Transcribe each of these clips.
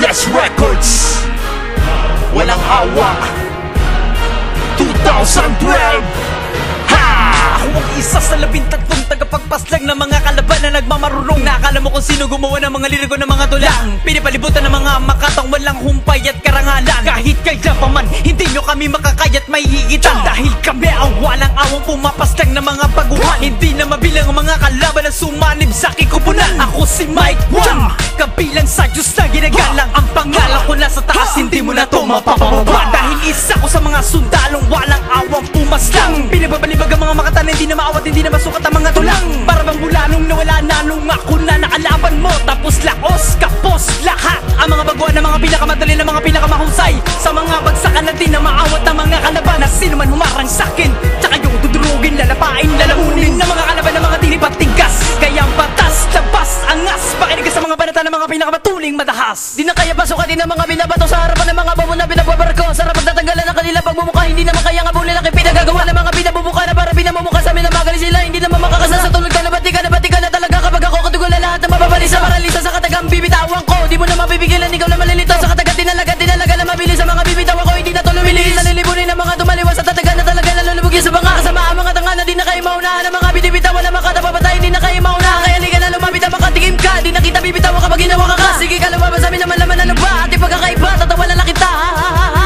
Ruthless Records, walang awa, 2012. Ako ang isa sa 13 tagapagpaslang ng mga kalaban na nagmamarurong. Nakakala mo kung sino gumawa ng mga liriko ng mga tulang. Pinipalibutan ng mga makatang walang humpay at karangalan. Kahit kailan pa man, hindi nyo kami makakayat may higitan. Dahil kami ang walang awang pumapaslang ng mga baguhan. Hindi na mabilang ang mga kalaban na sumanib sa kikupunan. Ako si Mike One, kabilang sa Diyos na ginagalang. Ang pangalan ko nasa taas, hindi mo na to mapapababa. Dahil isa ko sa mga sundalong walang awang pumaslang. Pinababalibag ang mga makatan, hindi na maawat, hindi na masukat ang mga tulang. Para bang bulanong nawala na nung ako na nakalaban mo. Tapos laos, kapos, lahat ang mga baguhan ng mga pinakamadali na mga pinakamahusay. Sa mga bagsakan na di na maawat ng mga kalaban. Na sino man humarang sa'kin, tsaka yung tudurugin, lalapain, lalamunin ng mga kalaban ng mga dilipat tigas. Kaya ang batas, labas, angas, pakinig ka sa mga banata ng mga pinakamatuling madahas. Di na kaya pasukatin ng mga binabato sa harapan ng mga babo na pinagbabarko. Sarap pagtatanggalan ng kanilang pagmumukha, hindi naman kaya nga bulin ang pinagagawa ng mga binabubuka na para pinamumukha sa amin na magaling sila. Hindi naman makakasa sa tulad ka na bati ka na talaga kapag ako katugulan lahat ng mababalisa. Maralisa sa katagang bibitawan ko, di mo na mabibigilan, ikaw na malilito. Sa katagang tinalaga na mabilis sa mga bibitawan ko, hindi na to lumilis. Nalilibunin ng mga tumaliwas sa tatagan na talaga nalulubugin sa mga kasama. Ang mga tanga na di na kayo maunahan ng mga binibitawan na makatapapatay, hindi na kayo maunahan. Kaya liga na lumapit ang makatigim ka, di na kita bibitawan kapag ginawa ka ka. Sige ka lumabas amin naman laman ano ba, at ipagkakaiba, tatawalan na kita.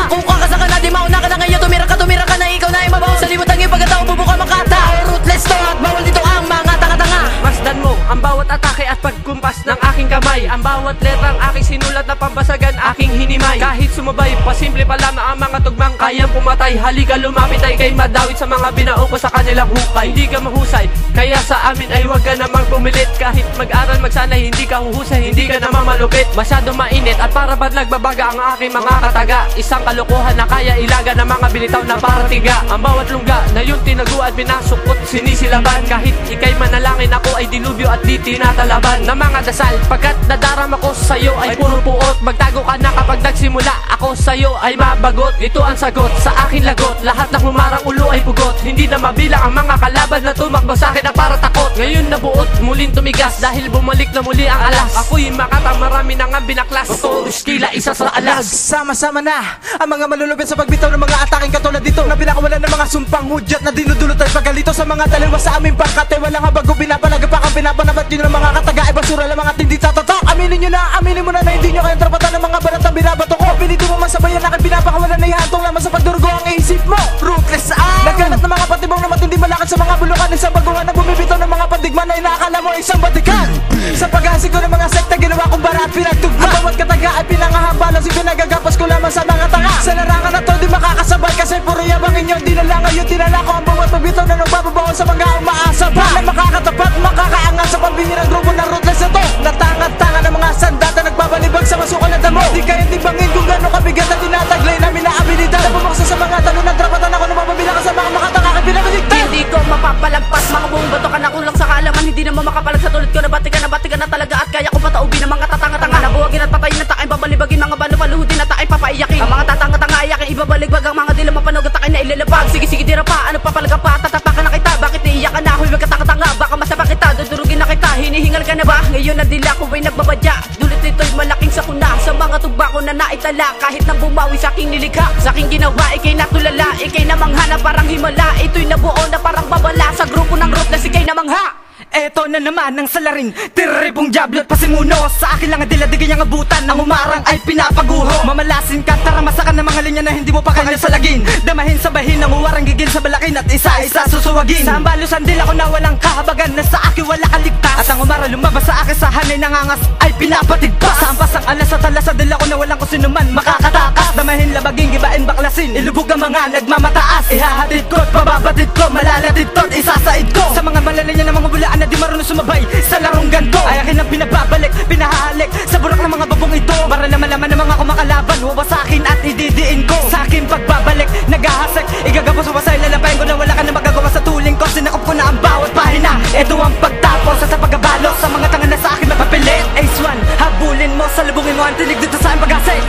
Kung kakasa ka na, di mauna ka na ngayon, tumira ka na, ikaw na ay mabaho sa limot ang iyong pagkatao, bubuka makata. Ruthless to at bawal dito ang mga tanga-tanga. Masdan mo ang bawat atake at pagkumpas ng aking kamay. Ang bawat letrang aking sinulat na pambasagan aking hinimay. Kahit sumabay, pasimple pa lamang ang mga tugmang kayang pumatay. Halika lumapit ay kay madawit sa mga binao ko sa kanilang hukay. Hindi ka mahusay, kaya sa amin ay huwag ka namang pumilit. Kahit mag-aral magsanay, hindi ka huhusay, hindi ka naman malupit. Masyado mainit at para ba't nagbabaga ang aking mga kataga. Isang kalokohan na kaya ilaga ng mga binitaw na partiga. Ang bawat lungga na yung tinagu at pinasukot sinisilaban. Kahit ikay manalangin, ako ay dilubyo at di tinatalaban ng mga dasal. Pagkat nadarama ko sa'yo ay puro puot. Magtago ka na kapag nagsimula, ako sa'yo ay mabagot. Ito ang sagot sa aking lagot, lahat ng humarang ulo ay pugot. Hindi na mabilang ang mga kalaban na tumakbo sa'kin na para takot. Ngayon nabuot, muling tumigas dahil bumalik na muli ang alas. Ako'y makata, marami na nga binaklas. Totoo, iskila, isa sa alas. Sama-sama na ang mga malulupit sa pagbitaw ng mga ataking katulad dito, na pinakawalan ng mga sumpang hudyat na dinudulot ay paggalito sa mga taliwas sa aming pangkate. Walang habago, pinapanagapak ang pinapanabat yun ng mga kataga ay basura lang at hindi tatatak. Aminin nyo na, aminin mo na hindi nyo kayang trapatan ng mga balat na binabato ko. Pinito mo masabayan aking pinapakawalan na ihantong lamang sa pagdurugo ang isip mo. Ruthless ang nagkalat ng mga patibong na matindi malakad sa mga bulukan. Isang baguhan na bumibitaw ng mga pandigma na inaakala mo isang batikan. Sa paghasik ko ng mga sekta, ginawa kong bara at pinagtugma. Ang bawat kataga ay pinangahambalas, pinagagapas ko lamang sa mga tanga. Sa larangan na to di makakasabay kasi puro yabang inyo. Di na lang ngayon, dinala ko ang bawat pagbitaw na nagbababaon sa mga umaasa pa. Na makakatapat, makakaangat sa pambihirang grupo ng ruthless na to. Natangat-tanga ng mga sandata nagbabalibag sa masukan na damo. Di kayang timbangin kung gano'ng kabigat na tinataglay namin na abilidad. Na bumaksa sa mga tanong ng trapatan ako na mababilang ka sa mga makatanga kay pinabaligtad. Hindi ko mapapalagpas, mga buong bato ka na kulang sa kaalaman. Hindi naman makapalag sa tulad ko, nabati ka na talaga. At kaya ko pataubin ang mga tatanga-tanga. Nabuwagin at patayin at takain, babalibagin mga bano, paluhudin at takain, papaiyakin. Ang mga tatanga-tanga ayakin, ibabaligbag ang mga dila mapanog at takain na ilalabag. Sige tira pa, ano papalaga pa, tatapakan na kita. Bakit naiiyak ka na, huy magkatanga-tanga. Baka masaba kita, dudurugin na kita. Hinihingal ka na ba? Ngayon ang dila ko ay nagbabadya. Dulit nito'y malaking sakuna sa mga tugba ko na naitala. Kahit nang bumawi sa aking nilikha, sa aking ginawa, ikay natulala, ikay namangha na parang himala. Ito'y nabuo na parang babala sa grupo ng ruthless, ikay namangha. Eto na naman ang salarin, tiribong diablo at pasimuno. Sa akin lang ang diladigay ang abutan, ang umarang ay pinapaguro. Mamalasin ka, taramasakan ng mga linya na hindi mo pa kanya salagin. Damahin sa bahin ang uwarang gigil sa balakin at isa-isa susuwagin. Sa ambalusan dila ko na walang kahabagan, na sa akin wala kaligtas. At ang umara lumabas sa akin sa hanay nangangas ay pinapatigpas. Sa ampas ang alas at alas sa dila ko na walang kusinuman makakatakas. Damahin, labagin, gibain, baklasin, ilubog ang mga nagmamataas. Ihahatid ko at pababatid ko, malalatid ko at isasaid ko. Sa mga malalinya ng mga bulaan na di marunong sumabay sa larong ganto, ay akin ang pinababalik, pinahalik sa burak ng mga babong ito. Para naman ng mga kumakalaban, wawasakin at ididiin ko. Sa akin pagbabalik, naghahasik, igagapos sa wasay, lalapain ko na wala ka na magagawa sa tuling ko. Sinakop ko na ang bawat pahina, ito ang pagtapos sa pagkabalo sa mga tanga na sa akin mapapilit. Ace 1, habulin mo, salubungin mo ang tinig dito sa aking pag-asik.